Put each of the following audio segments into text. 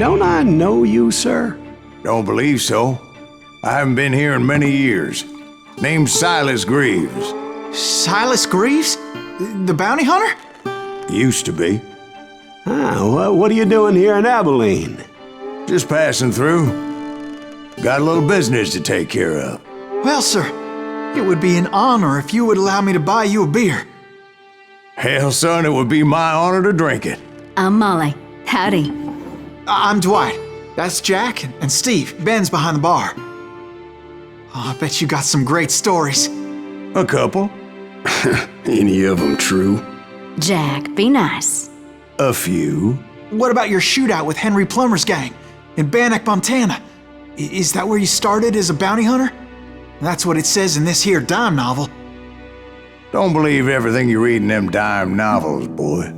don't I know you, sir? Don't believe so. I haven't been here in many years. Name's Silas Greaves. Silas Greaves? The bounty hunter? Used to be. Well, what are you doing here in Abilene? Just passing through. Got a little business to take care of. Well, sir, it would be an honor if you would allow me to buy you a beer. Hell, son, it would be my honor to drink it. I'm Molly. Howdy. I'm Dwight. That's Jack and Steve. Ben's behind the bar. Oh, I bet you got some great stories. A couple. Any of them true? Jack, be nice. A few. What about your shootout with Henry Plummer's gang in Bannock, Montana? Is that where you started as a bounty hunter? That's what it says in this here dime novel. Don't believe everything you read in them dime novels, boy.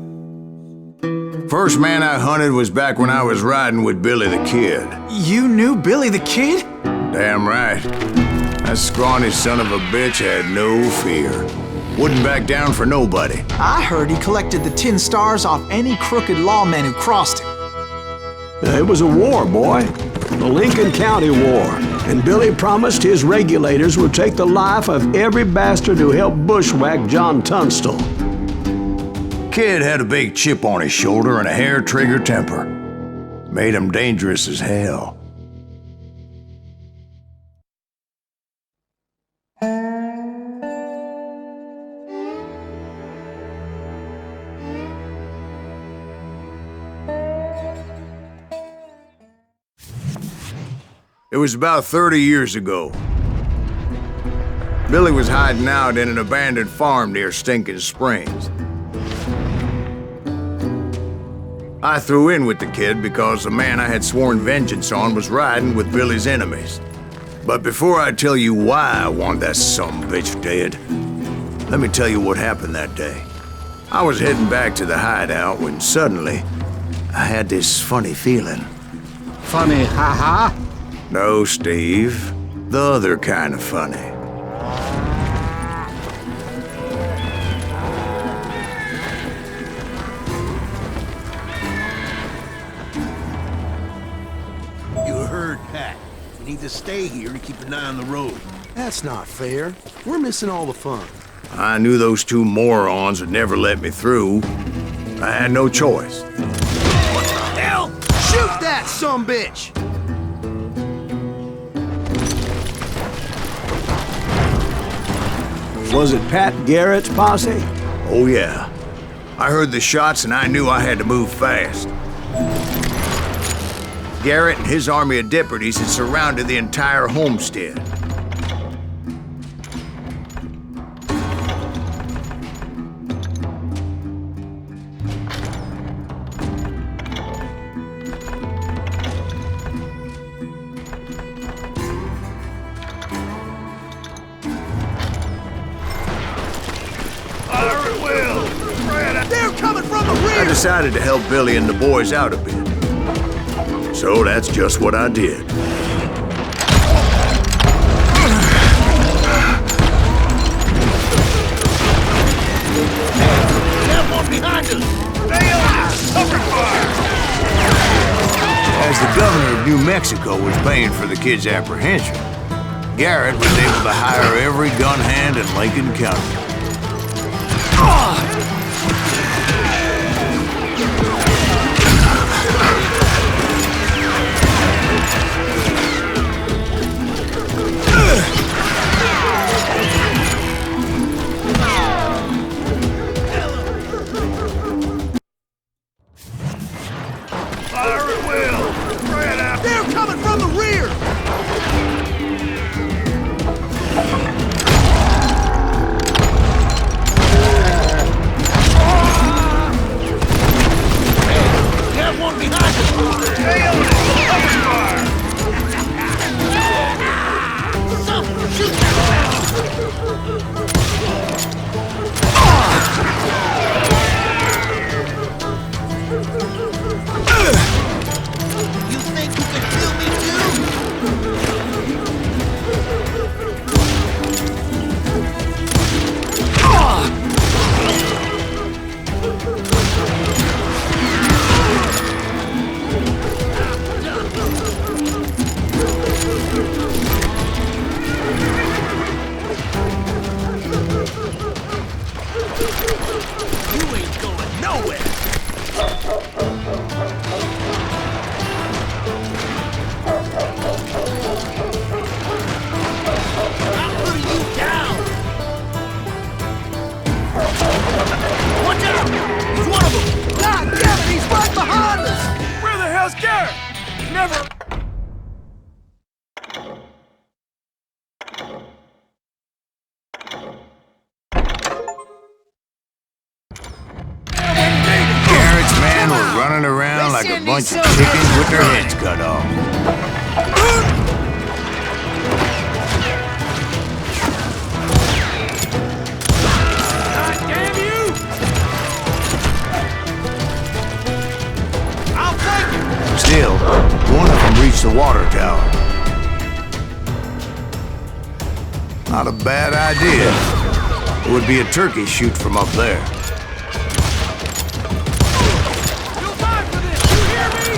First man I hunted was back when I was riding with Billy the Kid. You knew Billy the Kid? Damn right. That scrawny son of a bitch had no fear. Wouldn't back down for nobody. I heard he collected the 10 stars off any crooked lawman who crossed him. It was a war, boy. The Lincoln County War. And Billy promised his regulators would take the life of every bastard who helped bushwhack John Tunstall. Kid had a big chip on his shoulder and a hair-trigger temper. Made him dangerous as hell. It was about 30 years ago. Billy was hiding out in an abandoned farm near Stinking Springs. I threw in with the kid because the man I had sworn vengeance on was riding with Billy's enemies. But before I tell you why I want that sumbitch dead, let me tell you what happened that day. I was heading back to the hideout when suddenly I had this funny feeling. Funny, ha-ha? No, Steve. The other kind of funny. You heard Pat. We need to stay here and keep an eye on the road. That's not fair. We're missing all the fun. I knew those two morons would never let me through. I had no choice. What the hell? Shoot that sumbitch! Was it Pat Garrett's posse? Oh yeah. I heard the shots and I knew I had to move fast. Garrett and his army of deputies had surrounded the entire homestead. I decided to help Billy and the boys out a bit. So that's just what I did. That one behind us! Stay alive! Cover fire! As the governor of New Mexico was paying for the kid's apprehension, Garrett was able to hire every gun hand in Lincoln County. Fire at will! Spread out! They're coming from the rear! bunch of chickens with their heads cut off. God damn you! I'll take it! Still, one of them reached the water tower. Not a bad idea. It would be a turkey shoot from up there. You'll die for this! You hear me?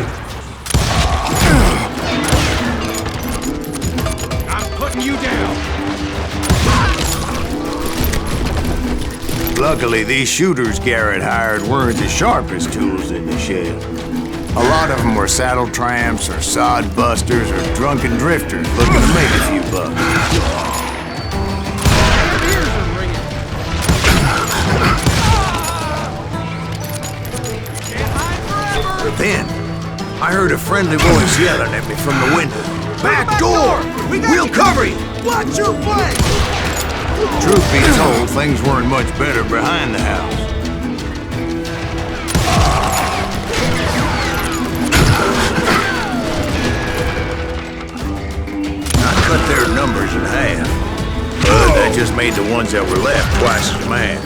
I'm putting you down! Luckily, these shooters Garrett hired weren't the sharpest tools in the shed. A lot of them were saddle tramps or sod busters or drunken drifters looking to make a few bucks. Then, I heard a friendly voice yelling at me from the window. Back door! We'll cover you! Watch your flank! Truth be told, things weren't much better behind the house. I cut their numbers in half, but that just made the ones that were left twice as mad.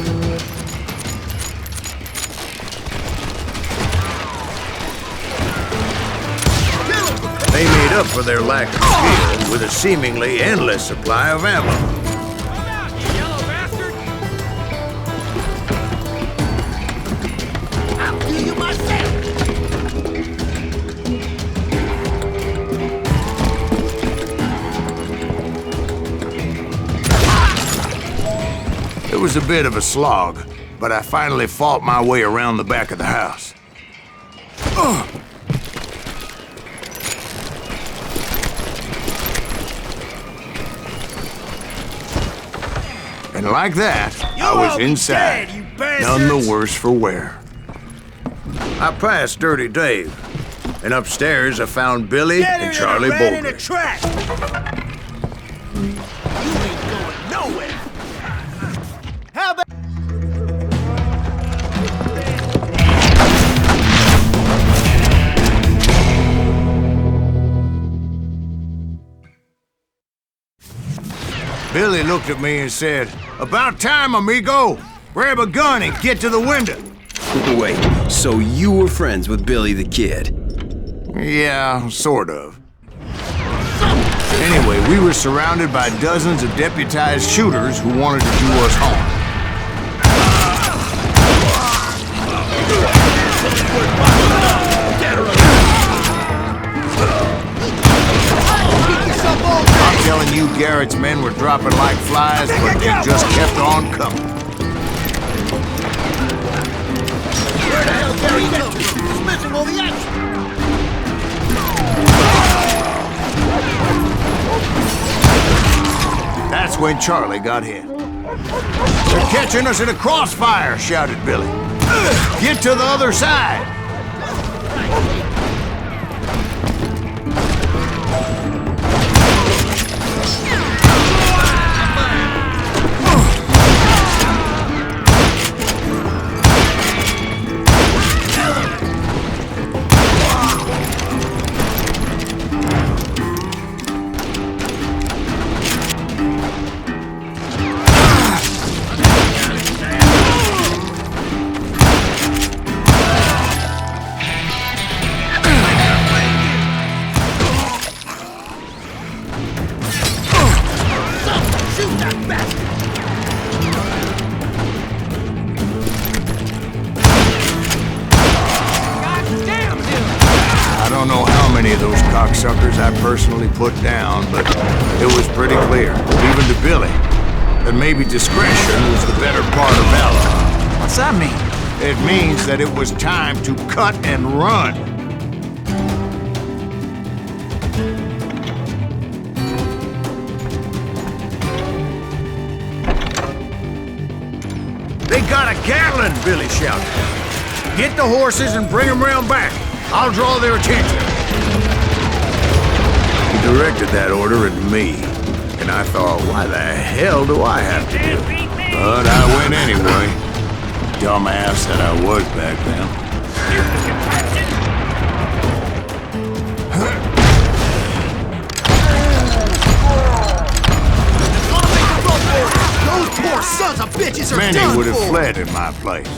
They made up for their lack of skill with a seemingly endless supply of ammo. Come out, you yellow bastard! I'll kill you myself! It was a bit of a slog, but I finally fought my way around the back of the house. And like that, I was inside, none the worse for wear. I passed Dirty Dave, and upstairs I found Billy and Charlie Bolger. Track. You ain't going nowhere. How about? Billy looked at me and said, "About time, amigo! Grab a gun and get to the window." Wait, so you were friends with Billy the Kid? Yeah, sort of. Anyway, we were surrounded by dozens of deputized shooters who wanted to do us harm. I'm telling you, Garrett's men were dropping like flies, but they just kept on coming. Where the hell did he get to? He's missing all the action. That's when Charlie got hit. "They're catching us in a crossfire," shouted Billy. "Get to the other side!" I don't know how many of those cocksuckers I personally put down, but it was pretty clear, even to Billy, that maybe discretion was the better part of valor. What's that mean? It means that it was time to cut and run. "They got a Gatling!" Billy shouted. "Get the horses and bring them round back. I'll draw their attention." He directed that order at me, and I thought, why the hell do I have to do it? But I went anyway. Dumbass that I was back then. sons of bitches are Many done would have for. fled in my place.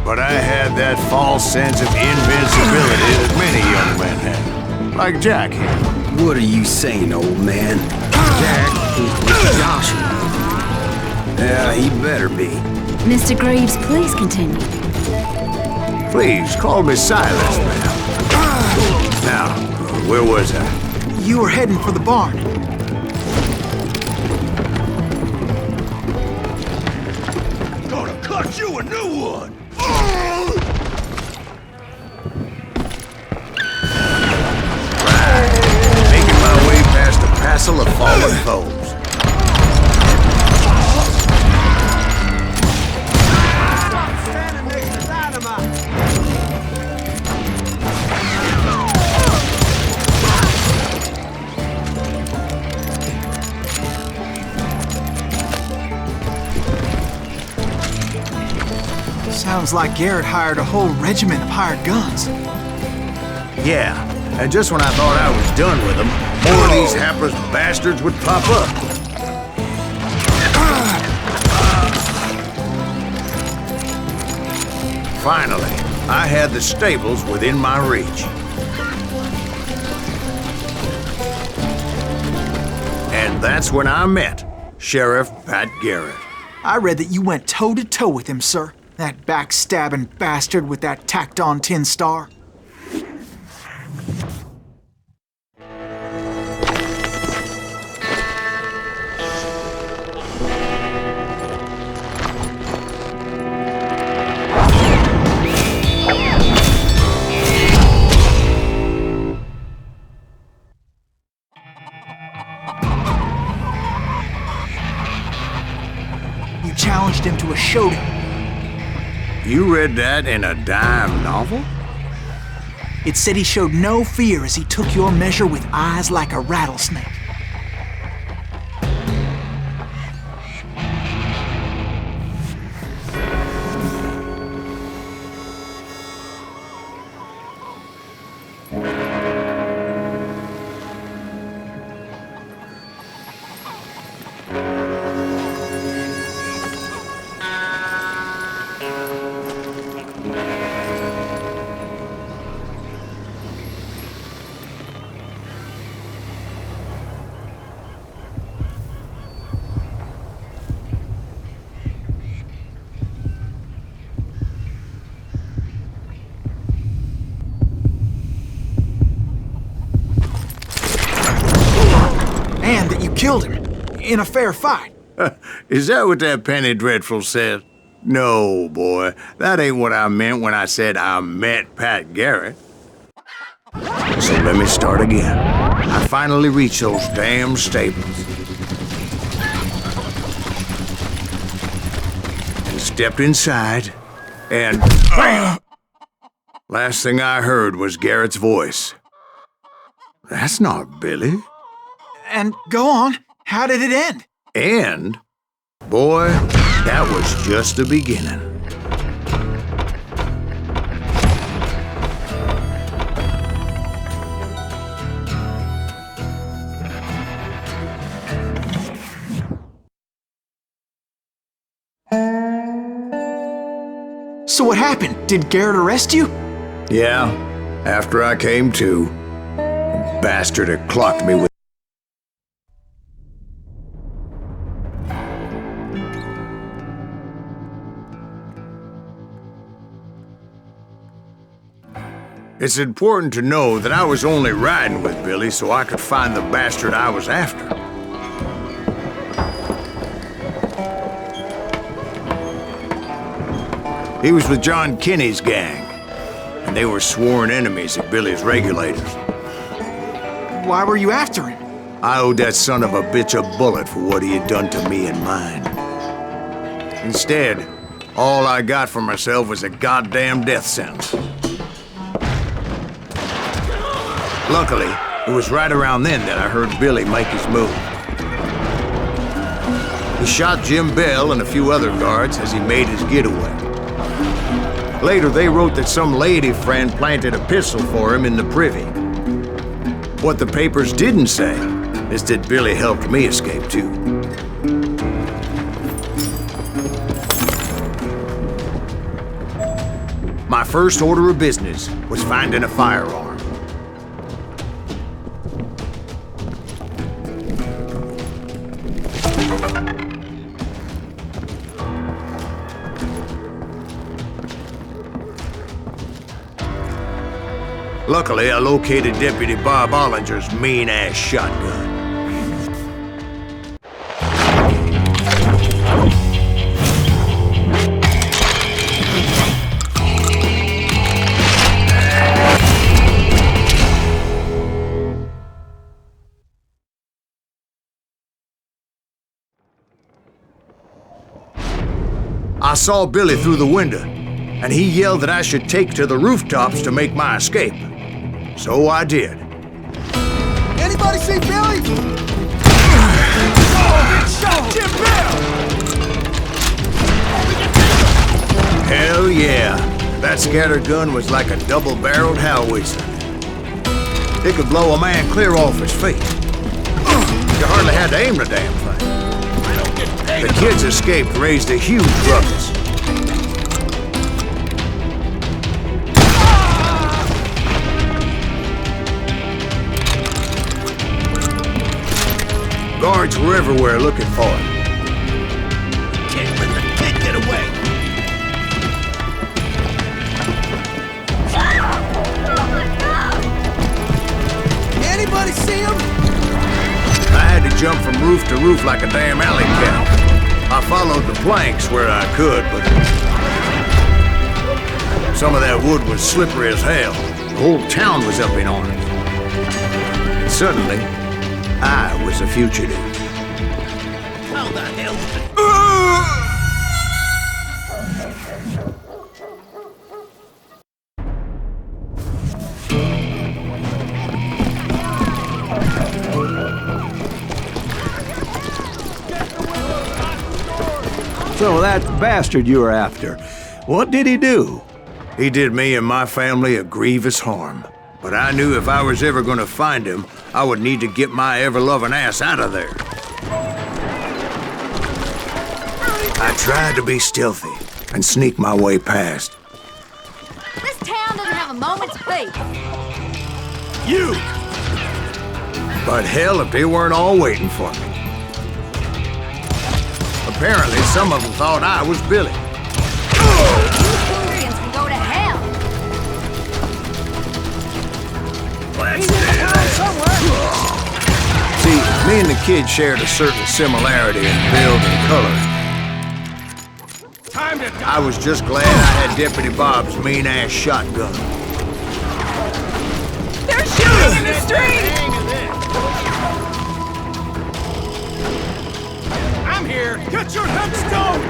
But I had that false sense of invincibility that many young men have. Like Jack here. What are you saying, old man? Jack is Joshua. Yeah, he better be. Mr. Greaves, please continue. Please, call me Silas, ma'am. Now, where was I? You were heading for the barn. Gonna cut you a new one. Making my way past a passel of fallen foes. Sounds like Garrett hired a whole regiment of hired guns. Yeah, and just when I thought I was done with them, more of these hapless bastards would pop up. Finally, I had the stables within my reach. And that's when I met Sheriff Pat Garrett. I read that you went toe-to-toe with him, sir. That backstabbing bastard with that tacked-on tin star. You challenged him to a showdown. You read that in a dime novel? It said he showed no fear as he took your measure with eyes like a rattlesnake. And that you killed him in a fair fight. Is that what that Penny Dreadful said? No, boy. That ain't what I meant when I said I met Pat Garrett. So let me start again. I finally reached those damn stables. And stepped inside, and... last thing I heard was Garrett's voice. That's not Billy. And go on, how did it end? And, boy, that was just the beginning. So what happened? Did Garrett arrest you? Yeah, after I came to, the bastard had clocked me with... It's important to know that I was only riding with Billy so I could find the bastard I was after. He was with John Kinney's gang, and they were sworn enemies of Billy's regulators. Why were you after him? I owed that son of a bitch a bullet for what he had done to me and mine. Instead, all I got for myself was a goddamn death sentence. Luckily, it was right around then that I heard Billy make his move. He shot Jim Bell and a few other guards as he made his getaway. Later, they wrote that some lady friend planted a pistol for him in the privy. What the papers didn't say is that Billy helped me escape too. My first order of business was finding a firearm. Luckily, I located Deputy Bob Ollinger's mean-ass shotgun. I saw Billy through the window, and he yelled that I should take to the rooftops to make my escape. So I did. Anybody see Billy? Shot Jim Bill! Hell yeah. That scatter gun was like a double-barreled howitzer. It could blow a man clear off his feet. You hardly had to aim the damn thing. The kids escaped raised a huge ruckus. Guards were everywhere looking for him. Can't let the kid get away! Anybody see him? I had to jump from roof to roof like a damn alley cat. I followed the planks where I could, but some of that wood was slippery as hell. The whole town was up in arms. And suddenly, I was a fugitive. How the hell? So that bastard you were after, what did he do? He did me and my family a grievous harm. But I knew if I was ever gonna find him, I would need to get my ever-loving ass out of there. I tried to be stealthy and sneak my way past. This town doesn't have a moment's peace. You! But hell, if they weren't all waiting for me. Apparently, some of them thought I was Billy. Syrians can go to hell. He's in the town somewhere! See, me and the kid shared a certain similarity in build and color. Time to die! I was just glad I had Deputy Bob's mean-ass shotgun. They're shooting in the street! I'm here! Get your headstone!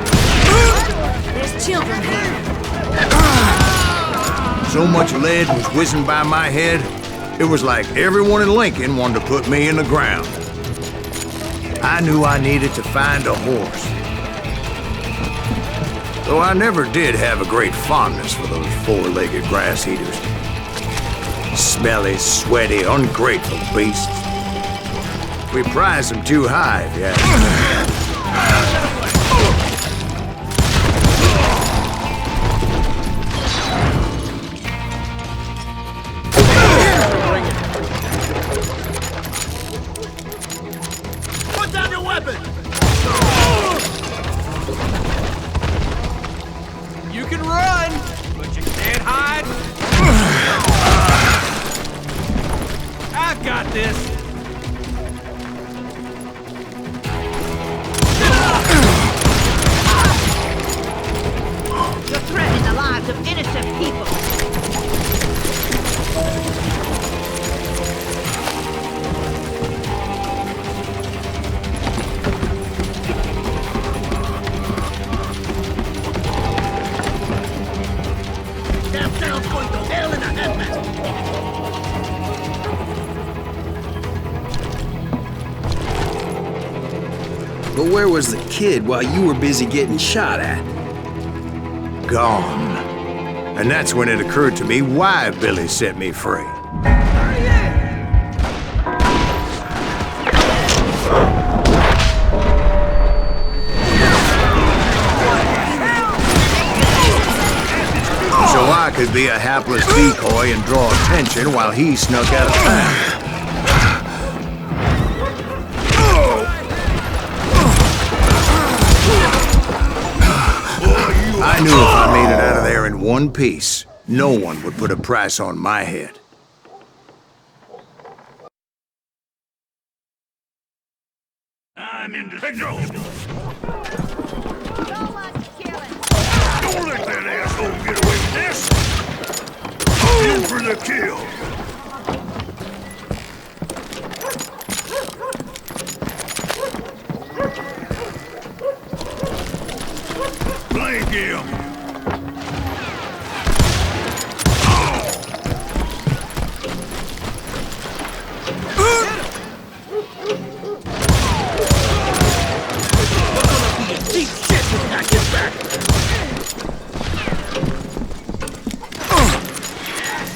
There's children here. So much lead was whizzing by my head, it was like everyone in Lincoln wanted to put me in the ground. I knew I needed to find a horse. Though I never did have a great fondness for those four-legged grass eaters. Smelly, sweaty, ungrateful beasts. We prize them too high, if you ask me. Put down your weapon! You can run, but you can't hide. I've got this. You're threatening the lives of innocent people. That sounds going to hell in a headlight. But where was the kid while you were busy getting shot at? Gone. And that's when it occurred to me why Billy set me free. So I could be a hapless decoy and draw attention while he snuck out of town. I knew if I made it out of there in one piece, no one would put a price on my head. I'm in control. Don't let that asshole get away with this. In for the kill. Blank him. Deep shit when that gets back.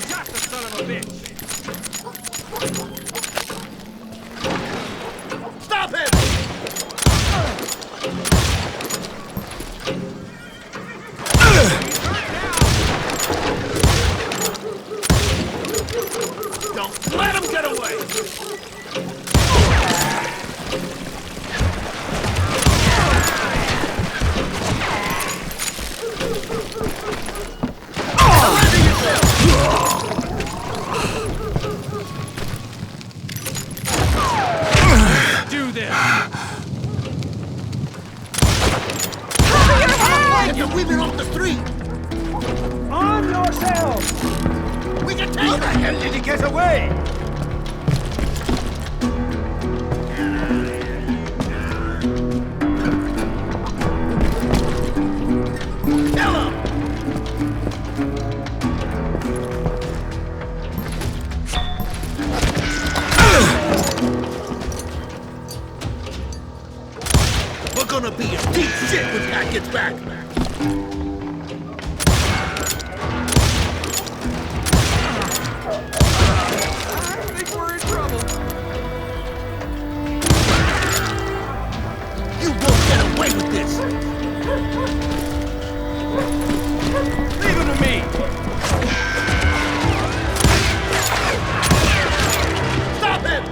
Got the son of a bitch. Stop him! Don't let him get away. Do this. Get your women off the street! Arm yourselves. We can take How the them! hell did he get away? Kill him! We're gonna be in deep shit when Pat gets back. I think we're in trouble. You won't get away with this! Leave him to me. Stop him!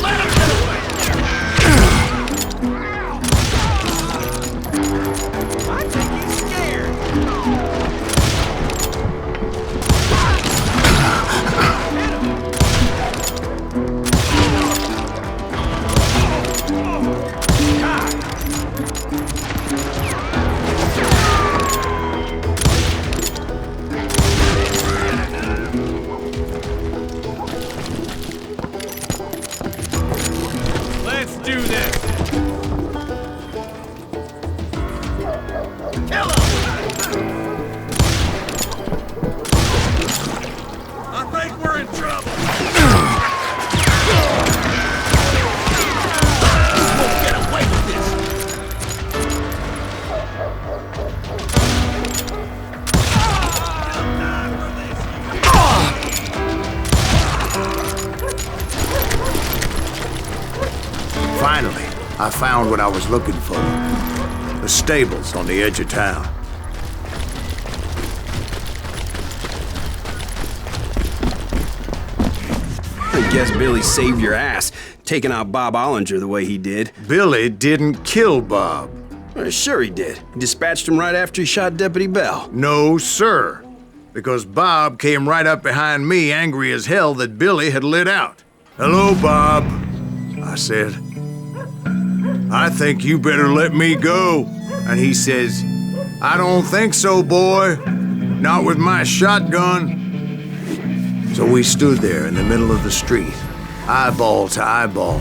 Let him get away. I think he's scared. Let's do this. Kill him! I think we're in trouble. You won't get away with this! Finally, I found what I was looking for. The stables on the edge of town. I guess Billy saved your ass, taking out Bob Ollinger the way he did. Billy didn't kill Bob. Well, sure he did. He dispatched him right after he shot Deputy Bell. No, sir. Because Bob came right up behind me, angry as hell that Billy had lit out. "Hello, Bob," I said. "I think you better let me go." And he says, "I don't think so, boy. Not with my shotgun." So we stood there in the middle of the street, eyeball to eyeball.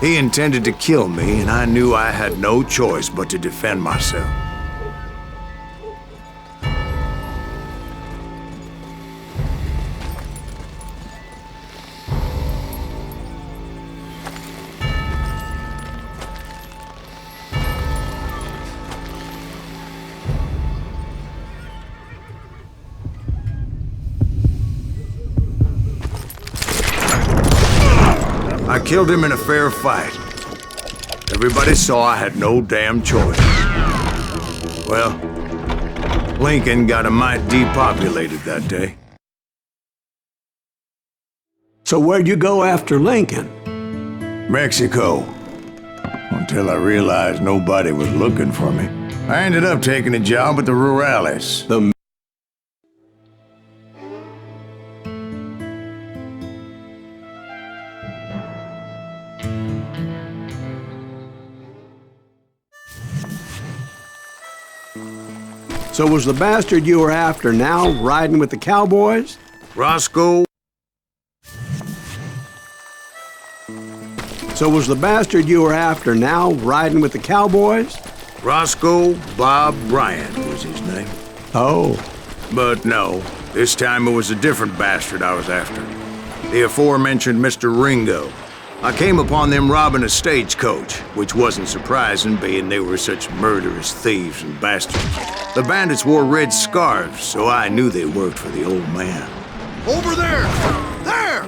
He intended to kill me, and I knew I had no choice but to defend myself. killed him in a fair fight. Everybody saw I had no damn choice. Well, Lincoln got a mite depopulated that day. So where'd you go after Lincoln? Mexico. Until I realized nobody was looking for me. I ended up taking a job at the Rurales. So was the bastard you were after now riding with the cowboys? Roscoe. So was the bastard you were after now riding with the cowboys? Roscoe Bob Bryant was his name. Oh. But no, this time it was a different bastard I was after. The aforementioned Mr. Ringo. I came upon them robbing a stagecoach, which wasn't surprising, being they were such murderous thieves and bastards. The bandits wore red scarves, so I knew they worked for the old man. Over there! There!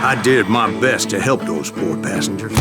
I did my best to help those poor passengers.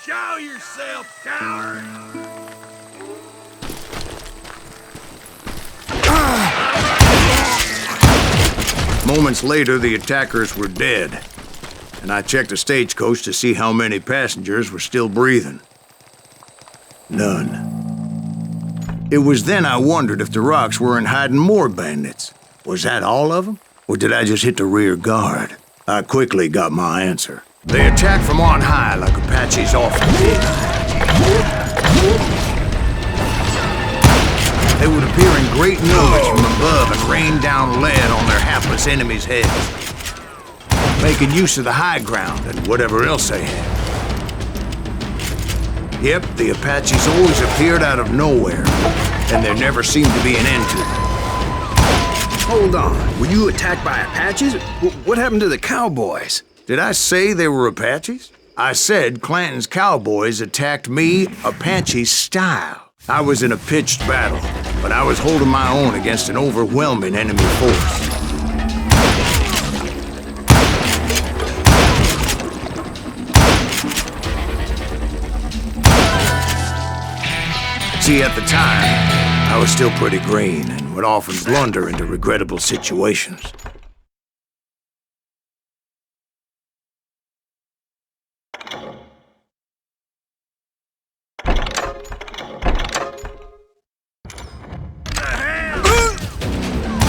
Show yourself, coward! Moments later, the attackers were dead, and I checked the stagecoach to see how many passengers were still breathing. None. It was then I wondered if the rocks weren't hiding more bandits. Was that all of them? Or did I just hit the rear guard? I quickly got my answer. They attacked from on high like Apaches often did. They would appear in great numbers from above and rain down lead on their hapless enemies' heads, making use of the high ground and whatever else they had. Yep, the Apaches always appeared out of nowhere, and there never seemed to be an end to them. Hold on. Were you attacked by Apaches? What happened to the cowboys? Did I say they were Apaches? I said Clanton's cowboys attacked me Apache style. I was in a pitched battle, but I was holding my own against an overwhelming enemy force. See, at the time, I was still pretty green and would often blunder into regrettable situations.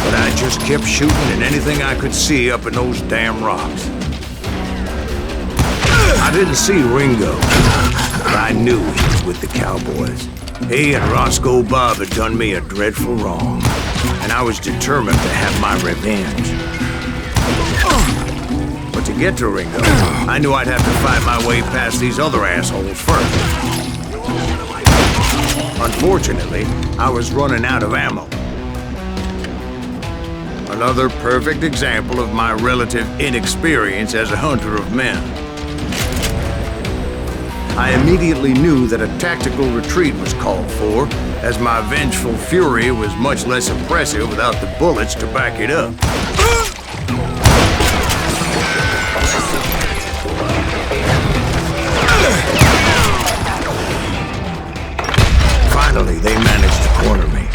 But I just kept shooting at anything I could see up in those damn rocks. I didn't see Ringo, but I knew he was with the cowboys. He and Roscoe Bob had done me a dreadful wrong, and I was determined to have my revenge. But to get to Ringo, I knew I'd have to fight my way past these other assholes first. Unfortunately, I was running out of ammo. Another perfect example of my relative inexperience as a hunter of men. I immediately knew that a tactical retreat was called for, as my vengeful fury was much less impressive without the bullets to back it up. Finally, they managed to corner me.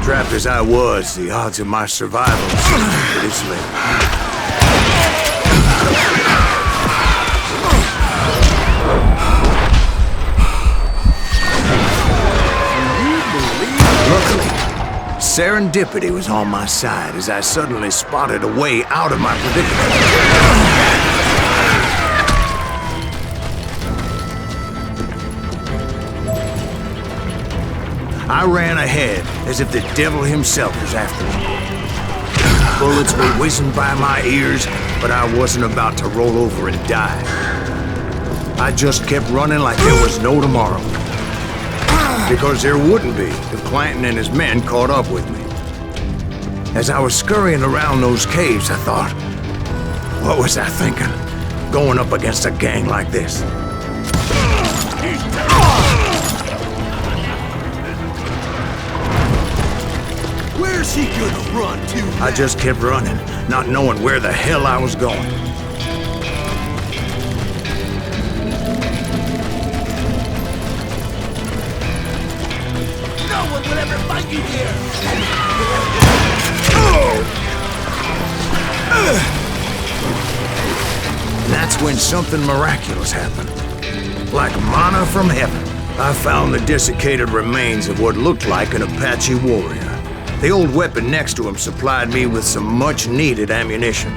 Trapped as I was, the odds of my survival seemed pretty slim. Luckily, serendipity was on my side as I suddenly spotted a way out of my predicament. I ran ahead as if the devil himself was after me. Bullets were whizzing by my ears, but I wasn't about to roll over and die. I just kept running like there was no tomorrow. Because there wouldn't be if Clanton and his men caught up with me. As I was scurrying around those caves, I thought, what was I thinking? Going up against a gang like this? Where's he gonna run to? I just kept running, not knowing where the hell I was going. No one will ever find you here! And that's when something miraculous happened. Like manna from heaven, I found the desiccated remains of what looked like an Apache warrior. The old weapon next to him supplied me with some much-needed ammunition.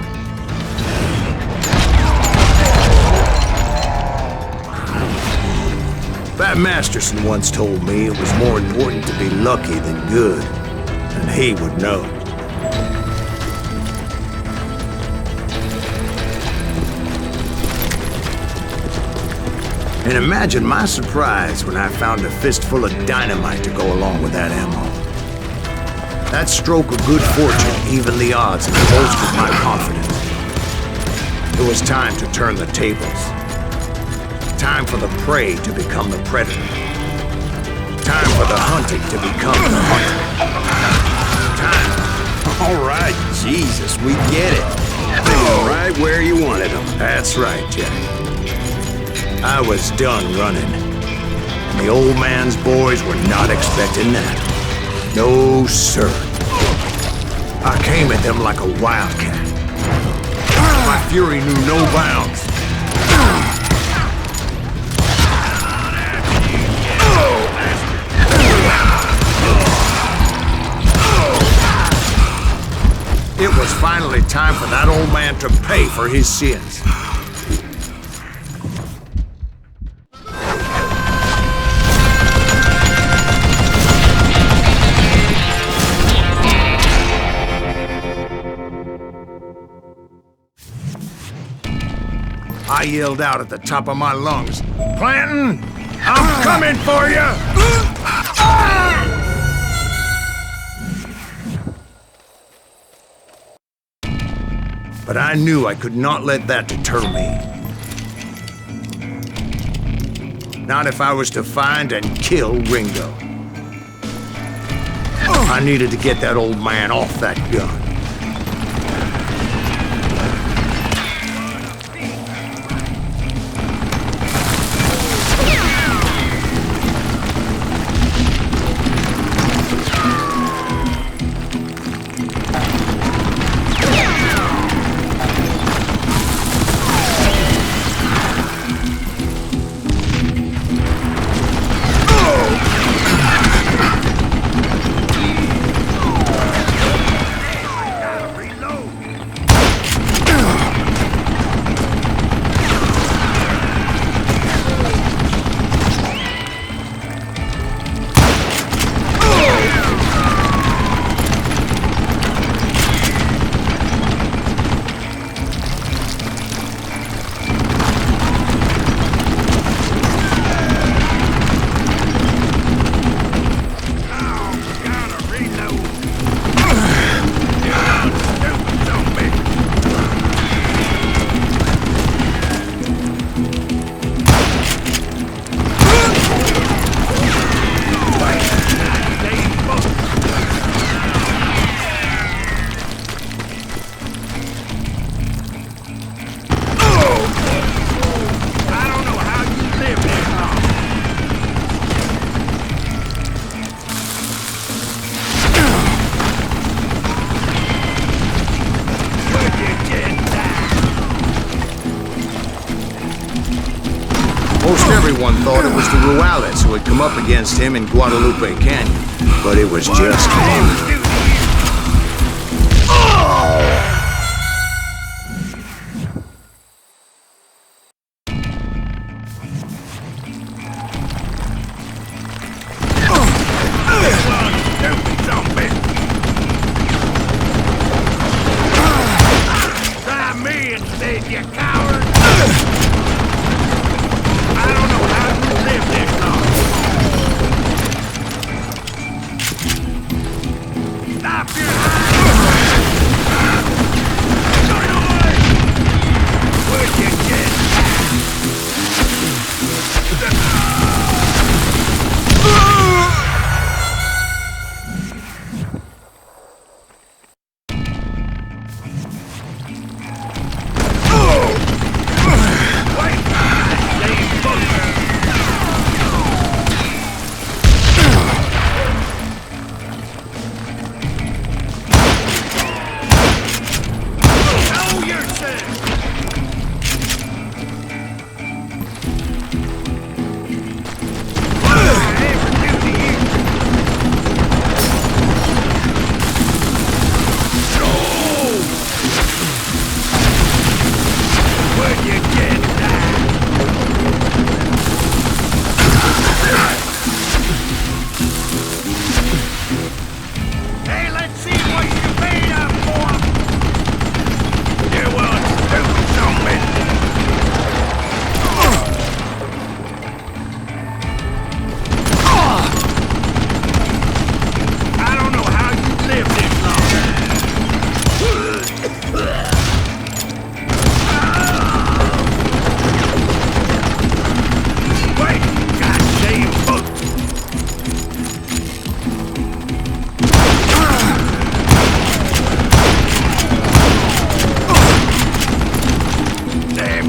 Pat Masterson once told me it was more important to be lucky than good, and he would know. And imagine my surprise when I found a fistful of dynamite to go along with that ammo. That stroke of good fortune evened the odds and bolstered my confidence. It was time to turn the tables. Time for the prey to become the predator. Time for the hunted to become the hunted. Time. All right, Jesus, we get it. They're right where you wanted them. That's right, Jack. I was done running. And the old man's boys were not expecting that. No, sir. I came at them like a wildcat. My fury knew no bounds. It was finally time for that old man to pay for his sins. I yelled out at the top of my lungs, "Clanton, I'm coming for you!" But I knew I could not let that deter me. Not if I was to find and kill Ringo. I needed to get that old man off that gun. Everyone thought it was the Ruales who had come up against him in Guadalupe Canyon, but it was just him. Try me instead, you coward! I don't know how you live this long. Stop your Where'd you get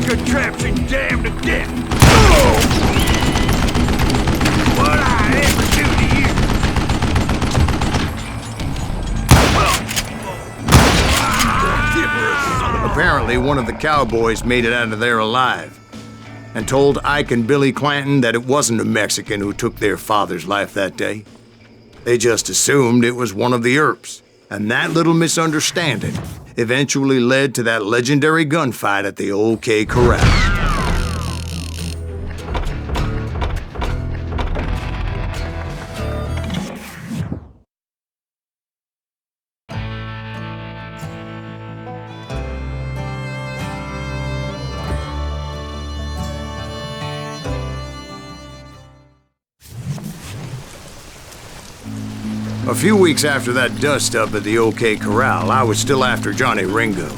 contraption jammed to death. What I ever do to you? Apparently, one of the cowboys made it out of there alive and told Ike and Billy Clanton that it wasn't a Mexican who took their father's life that day. They just assumed it was one of the Earps, and that little misunderstanding eventually led to that legendary gunfight at the OK Corral. A few weeks after that dust-up at the OK Corral, I was still after Johnny Ringo.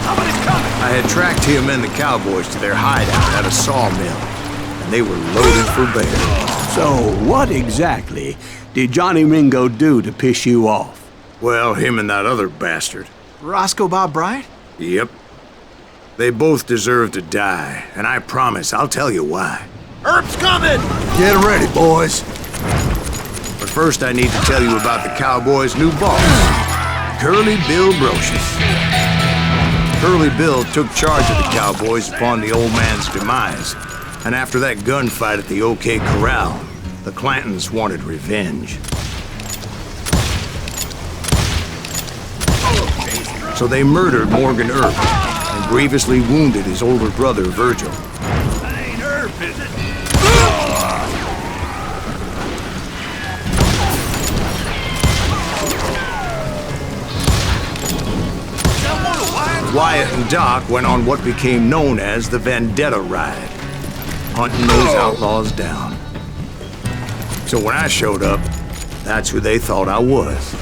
I had tracked him and the cowboys to their hideout at a sawmill, and they were loaded for bear. So what exactly did Johnny Ringo do to piss you off? Well, him and that other bastard. Roscoe Bob Bryant? Yep. They both deserve to die, and I promise I'll tell you why. Earp's coming! Get ready, boys. But first I need to tell you about the Cowboys' new boss, Curly Bill Brocious. Curly Bill took charge of the Cowboys upon the old man's demise, and after that gunfight at the OK Corral, the Clantons wanted revenge. So they murdered Morgan Earp and grievously wounded his older brother, Virgil. That ain't Earp, is it? Wyatt and Doc went on what became known as the Vendetta Ride, hunting those outlaws down. So when I showed up, that's who they thought I was.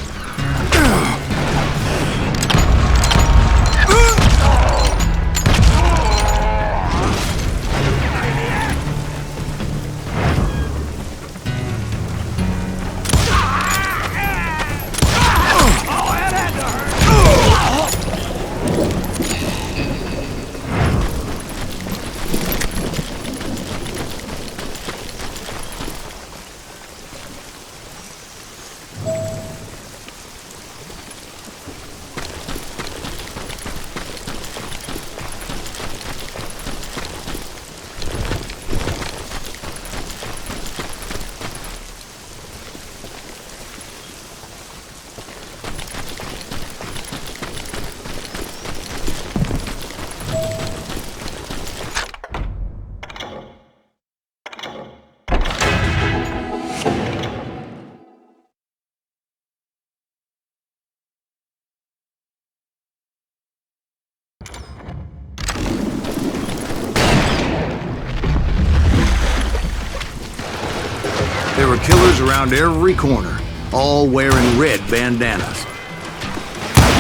There were killers around every corner, all wearing red bandanas.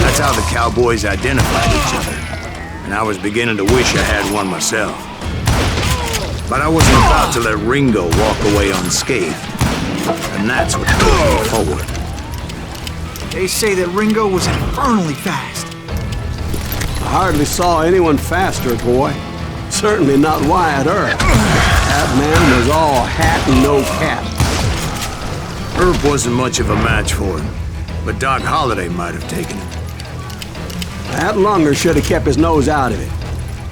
That's how the cowboys identified each other, and I was beginning to wish I had one myself. But I wasn't about to let Ringo walk away unscathed, and that's what drove me forward. They say that Ringo was infernally fast. I hardly saw anyone faster, boy. Certainly not Wyatt Earp. That man was all hat and no cap. Earp wasn't much of a match for him, but Doc Holliday might have taken him. That lunger should have kept his nose out of it.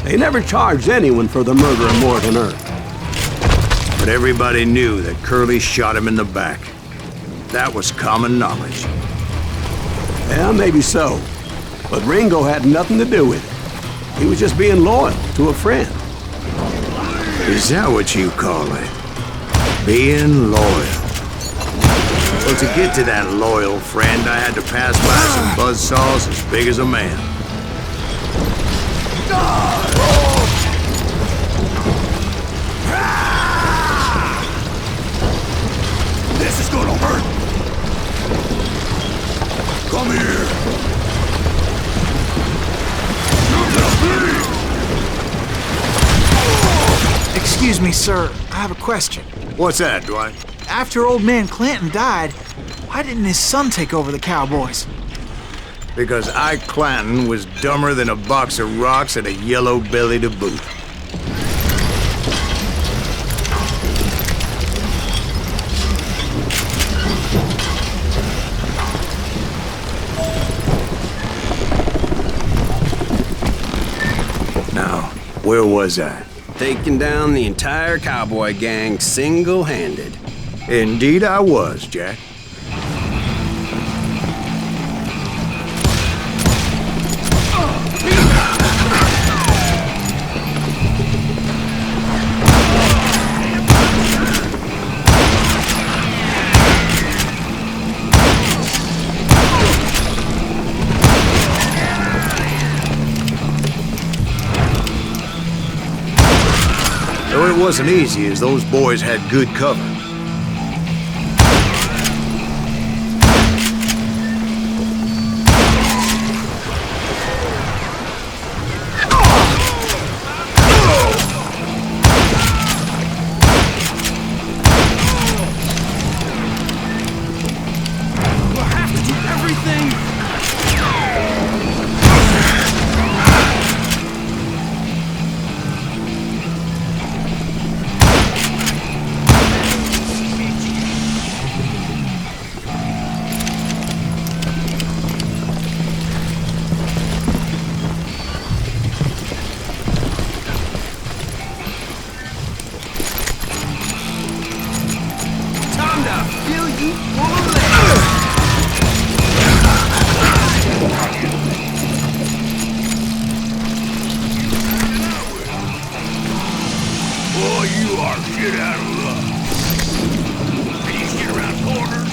They never charged anyone for the murder of Morgan Earp. But everybody knew that Curly shot him in the back. That was common knowledge. Yeah, maybe so. But Ringo had nothing to do with it. He was just being loyal to a friend. Is that what you call it? Being loyal? Well, to get to that loyal friend, I had to pass by some buzzsaws as big as a man. This is gonna hurt! Come here! Excuse me, sir. I have a question. What's that, Dwight? After old man Clanton died, why didn't his son take over the Cowboys? Because Ike Clanton was dumber than a box of rocks and a yellow belly to boot. Now, where was I? Taking down the entire cowboy gang single-handed. Indeed I was, Jack. Though it wasn't easy, as those boys had good cover. Boy, you are shit out of luck. Can you get around corners?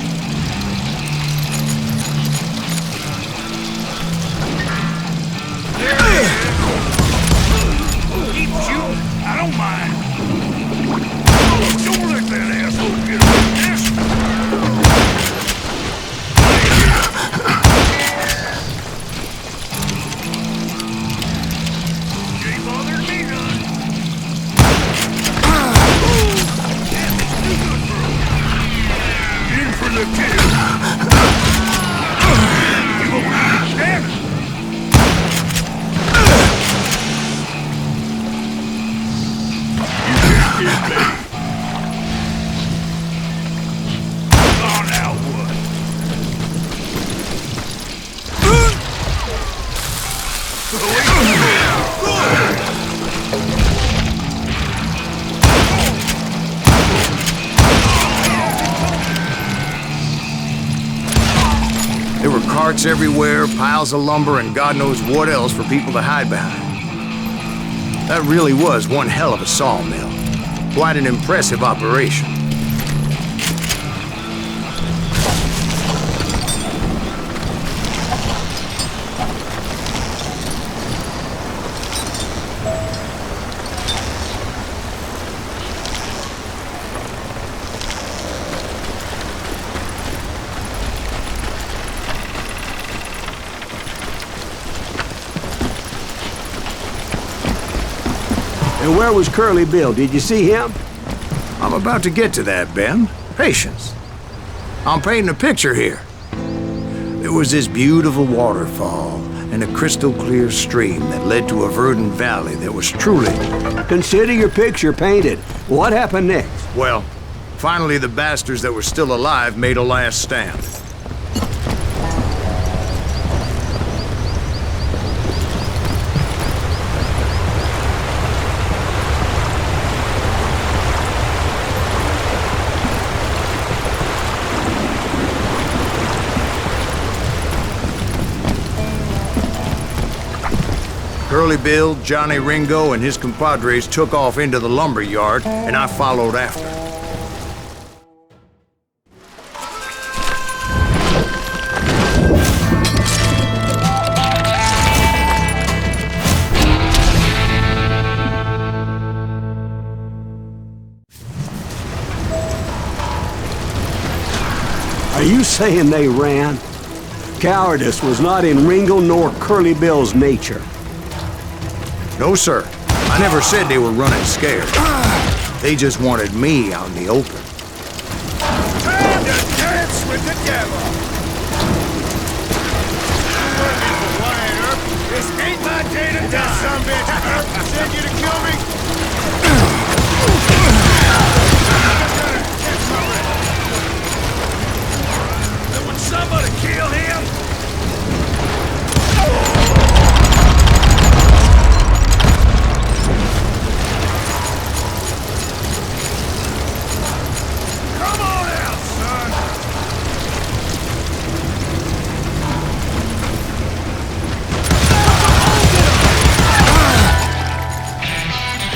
There it is. Keep shooting. I don't mind. Don't let that asshole get away with this. Ain't bothered me none. In for the kill. You won't understand. You can't get me. Oh, now what? There were carts everywhere, piles of lumber, and God knows what else for people to hide behind. That really was one hell of a sawmill. Quite an impressive operation. And where was Curly Bill? Did you see him? I'm about to get to that, Ben. Patience. I'm painting a picture here. There was this beautiful waterfall and a crystal clear stream that led to a verdant valley that was truly... Consider your picture painted. What happened next? Well, finally the bastards that were still alive made a last stand. Curly Bill, Johnny Ringo, and his compadres took off into the lumber yard, and I followed after. Are you saying they ran? Cowardice was not in Ringo nor Curly Bill's nature. No, sir. I never said they were running scared. They just wanted me out in the open. Time to dance with the devil! Working for Wyatt Earp. This ain't my day to die. Some bitch Earp sent you to kill me? Then would somebody kill him?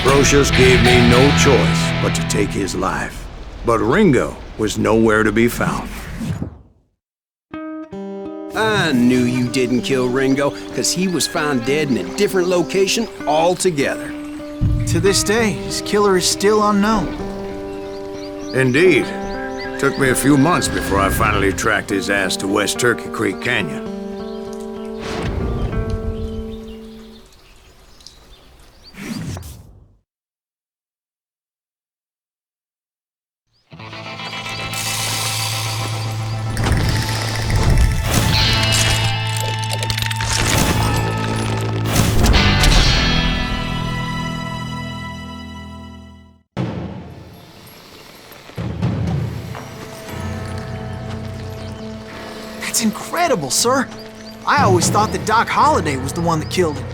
Brocious gave me no choice but to take his life. But Ringo was nowhere to be found. I knew you didn't kill Ringo, because he was found dead in a different location altogether. To this day, his killer is still unknown. Indeed. Took me a few months before I finally tracked his ass to West Turkey Creek Canyon. That's incredible, sir. I always thought that Doc Holliday was the one that killed him.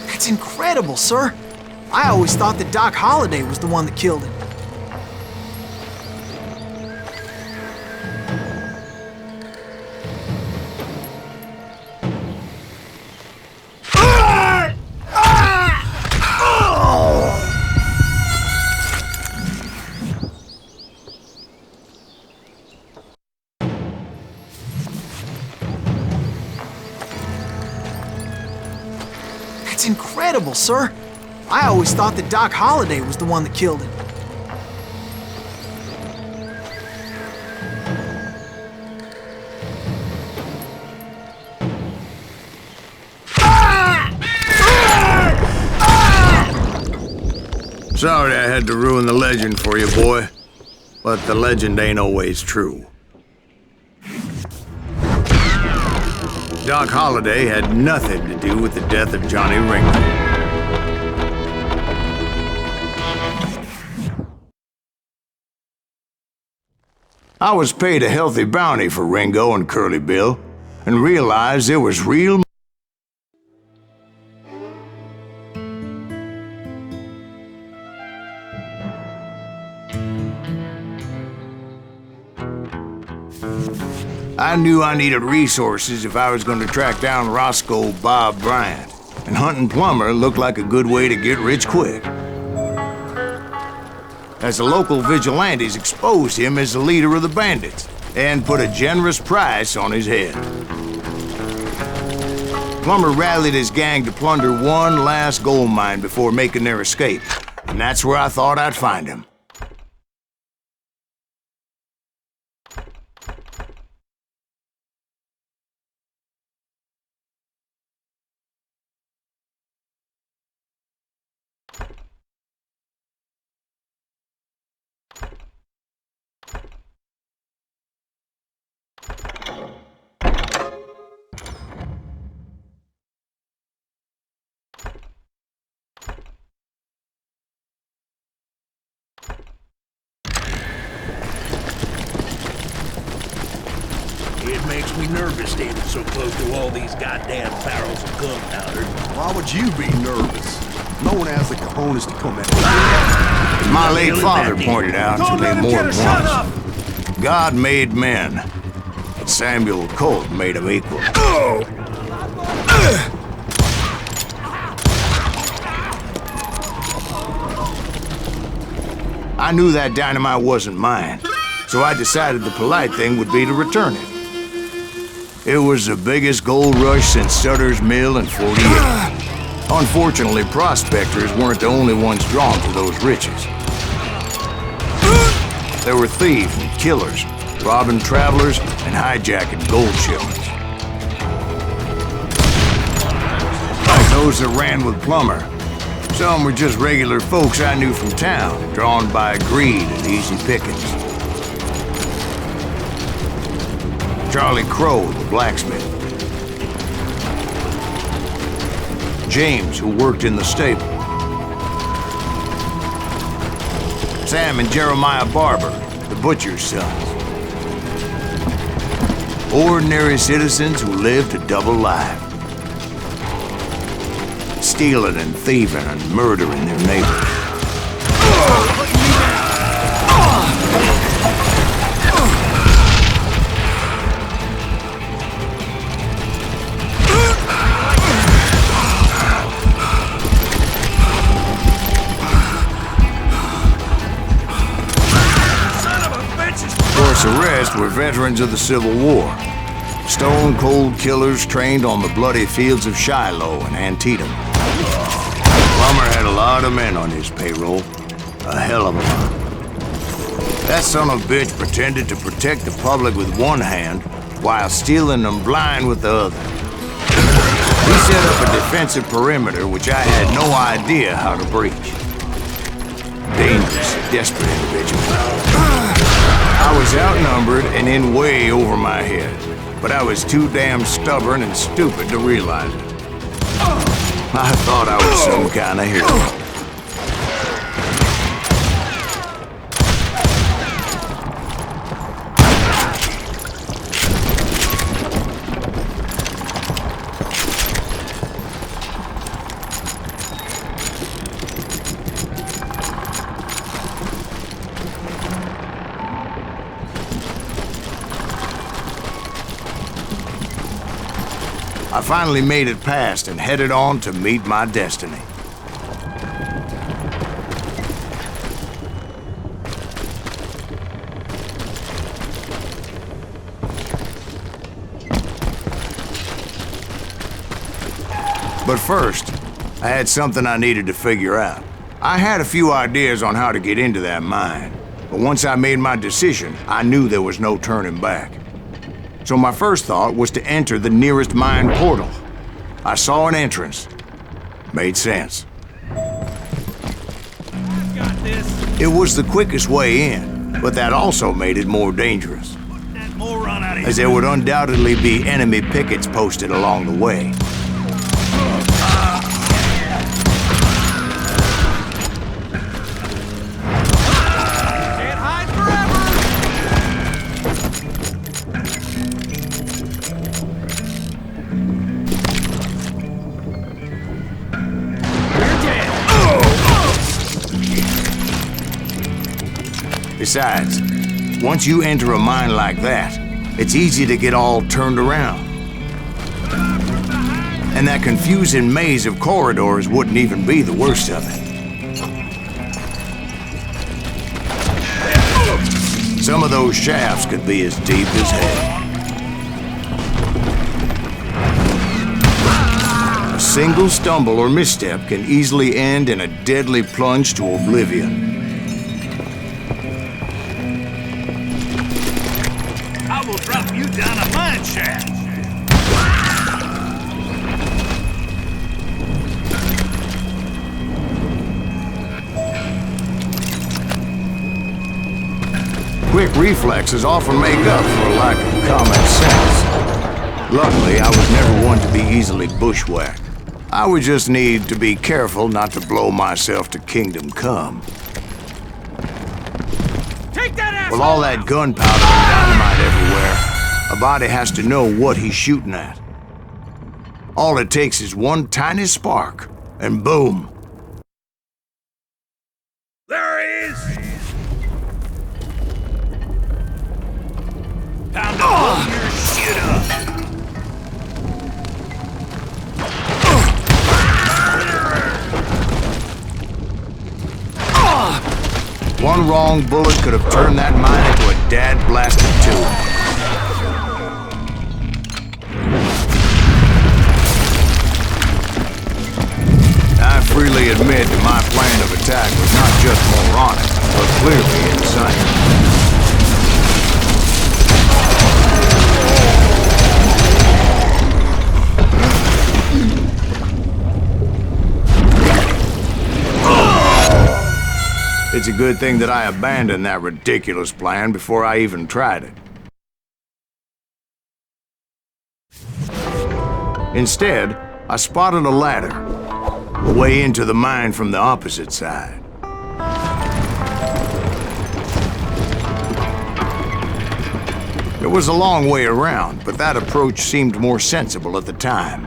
That's incredible, sir. I always thought that Doc Holliday was the one that killed him. That's incredible, sir. I always thought that Doc Holliday was the one that killed him. Sorry I had to ruin the legend for you, boy. But the legend ain't always true. Doc Holliday had nothing to do with the death of Johnny Ringo. I was paid a healthy bounty for Ringo and Curly Bill, and realized there was real... I knew I needed resources if I was going to track down Roscoe Bob Bryant, and hunting Plummer looked like a good way to get rich quick. as the local vigilantes exposed him as the leader of the bandits and put a generous price on his head. Plummer rallied his gang to plunder one last gold mine before making their escape, and that's where I thought I'd find him. It makes me nervous standing so close to all these goddamn barrels of gunpowder. Why would you be nervous? No one has the cojones to come at As my late father pointed out to me more than once, God made men, and Samuel Colt made them equal. I knew that dynamite wasn't mine, so I decided the polite thing would be to return it. It was the biggest gold rush since Sutter's Mill in 48. Unfortunately, prospectors weren't the only ones drawn to those riches. There were thieves and killers, robbing travelers and hijacking gold shipments. Like those that ran with Plummer. Some were just regular folks I knew from town, drawn by greed and easy pickings. Charlie Crow, the blacksmith. James, who worked in the stable. Sam and Jeremiah Barber, the butcher's sons. Ordinary citizens who lived a double life. Stealing and thieving and murdering their neighbors. The rest were veterans of the Civil War. Stone-cold killers trained on the bloody fields of Shiloh and Antietam. Plummer had a lot of men on his payroll. A hell of a lot. That son of a bitch pretended to protect the public with one hand while stealing them blind with the other. He set up a defensive perimeter which I had no idea how to breach. Dangerous, desperate individual. I was outnumbered and in way over my head, but I was too damn stubborn and stupid to realize it. I thought I was some kind of hero. I finally made it past and headed on to meet my destiny. But first, I had something I needed to figure out. I had a few ideas on how to get into that mine, but once I made my decision, I knew there was no turning back. So my first thought was to enter the nearest mine portal. I saw an entrance. Made sense. Got this. It was the quickest way in, but that also made it more dangerous, That moron out of as here. there would undoubtedly be enemy pickets posted along the way. Can't hide forever. Besides, once you enter a mine like that, it's easy to get all turned around. And that confusing maze of corridors wouldn't even be the worst of it. Some of those shafts could be as deep as hell. A single stumble or misstep can easily end in a deadly plunge to oblivion. I will drop you down a mine shaft. Quick reflexes often make up for a lack of common sense. Luckily, I was never one to be easily bushwhacked. I would just need to be careful not to blow myself to kingdom come. Take that ass! With all that gunpowder and dynamite everywhere, a body has to know what he's shooting at. All it takes is one tiny spark, and boom. There he is! Time to blow your shit up! One wrong bullet could have turned that mine into a dad-blasted tomb. I freely admit that my plan of attack was not just moronic, but clearly insane. It's a good thing that I abandoned that ridiculous plan before I even tried it. Instead, I spotted a ladder, a way into the mine from the opposite side. It was a long way around, but that approach seemed more sensible at the time.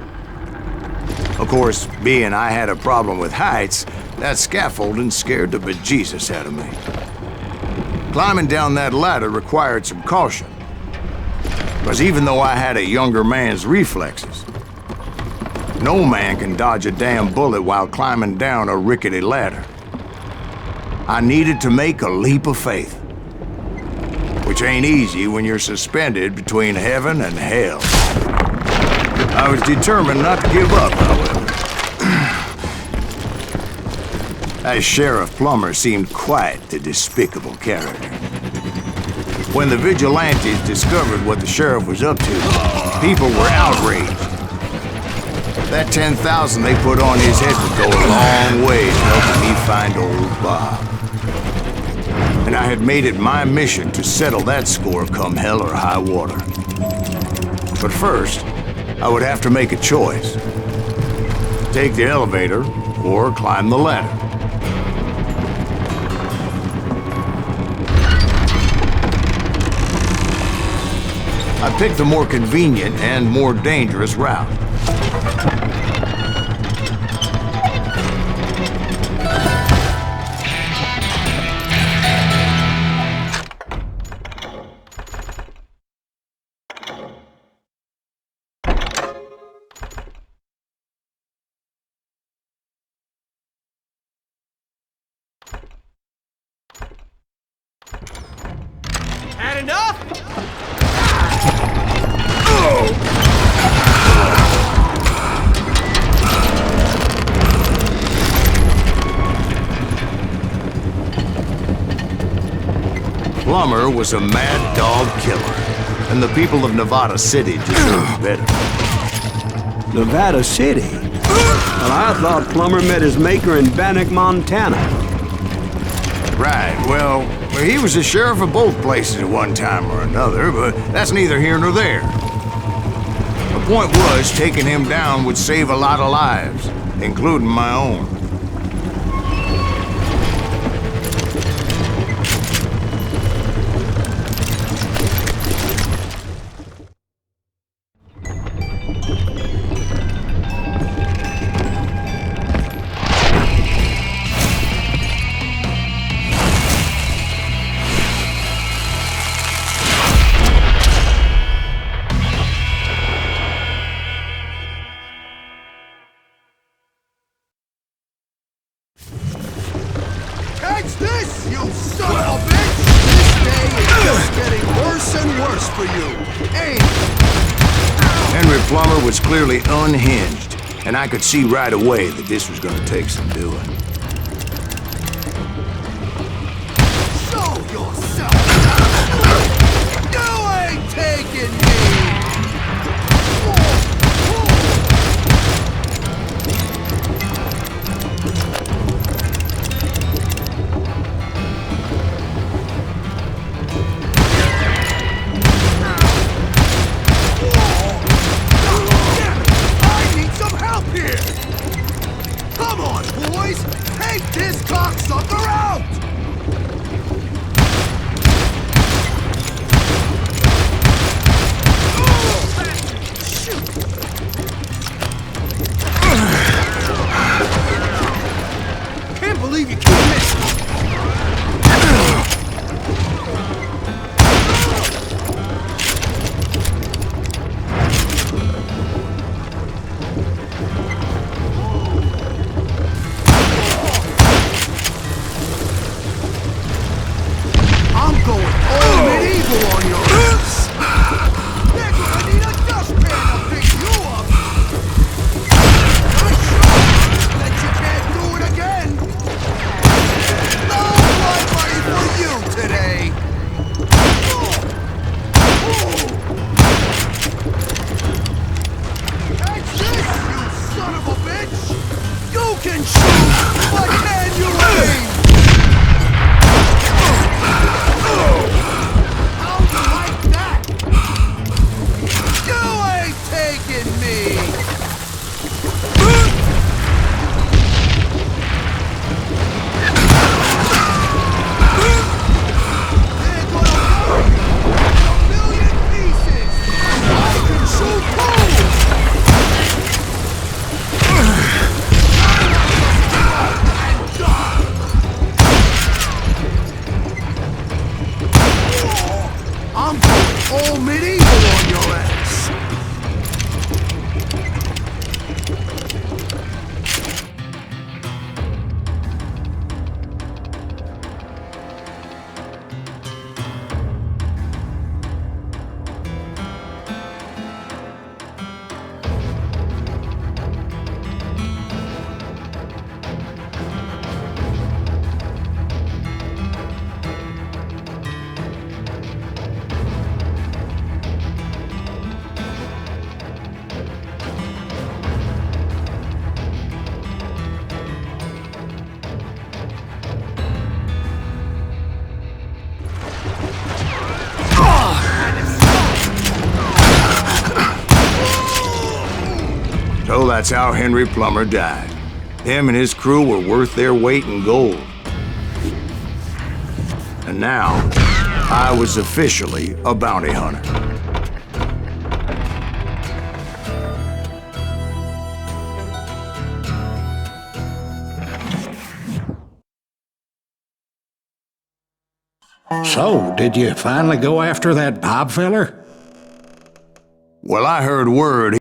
Of course, being I had a problem with heights, that scaffolding scared the bejesus out of me. Climbing down that ladder required some caution, because even though I had a younger man's reflexes, no man can dodge a damn bullet while climbing down a rickety ladder. I needed to make a leap of faith, which ain't easy when you're suspended between heaven and hell. I was determined not to give up, however. As Sheriff Plummer seemed quite the despicable character. When the vigilantes discovered what the sheriff was up to, people were outraged. That 10,000 they put on his head would go a long way to helping me find old Bob. And I had made it my mission to settle that score come hell or high water. But first, I would have to make a choice. Take the elevator or climb the ladder. I picked the more convenient and more dangerous route. Had enough? Plummer was a mad dog killer, and the people of Nevada City deserved better. Nevada City? Well, I thought Plummer met his maker in Bannock, Montana. Right, well, he was the sheriff of both places at one time or another, but that's neither here nor there. The point was, taking him down would save a lot of lives, including my own. worse and worse for you. Aim! Henry Plummer was clearly unhinged, and I could see right away that this was gonna take some doing. Show yourself! You ain't taking me! I need some help here! Come on, boys! Take this cocksucker out! Can't believe you keep missing! I'm going all medieval on your ass! They're gonna need a dustpan to pick you up! I sure that you can't do it again! No blood money for you today! Catch this, you son of a bitch! You can shoot, but can you aim? How do you like that? You ain't taking me! They're gonna burn me in a million pieces! I can shoot too! I'm going all medieval on your ass! So that's how Henry Plummer died. Him and his crew were worth their weight in gold. And now, I was officially a bounty hunter. So, did you finally go after that Bob feller? Well, I heard word